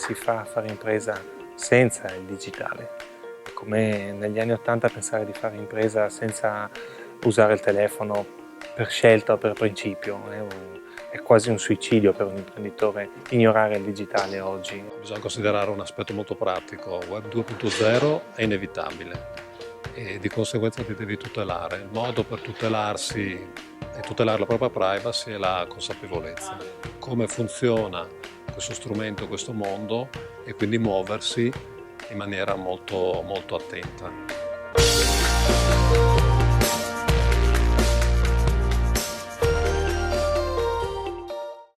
si fa a fare impresa senza il digitale. È come negli anni '80 pensare di fare impresa senza usare il telefono per scelta o per principio. È quasi un suicidio per un imprenditore ignorare il digitale oggi. Bisogna considerare un aspetto molto pratico. Web 2.0 è inevitabile e di conseguenza ti devi tutelare. Il modo per tutelarsi e tutelare la propria privacy è la consapevolezza. Come funziona questo strumento, questo mondo, e quindi muoversi in maniera molto, molto attenta.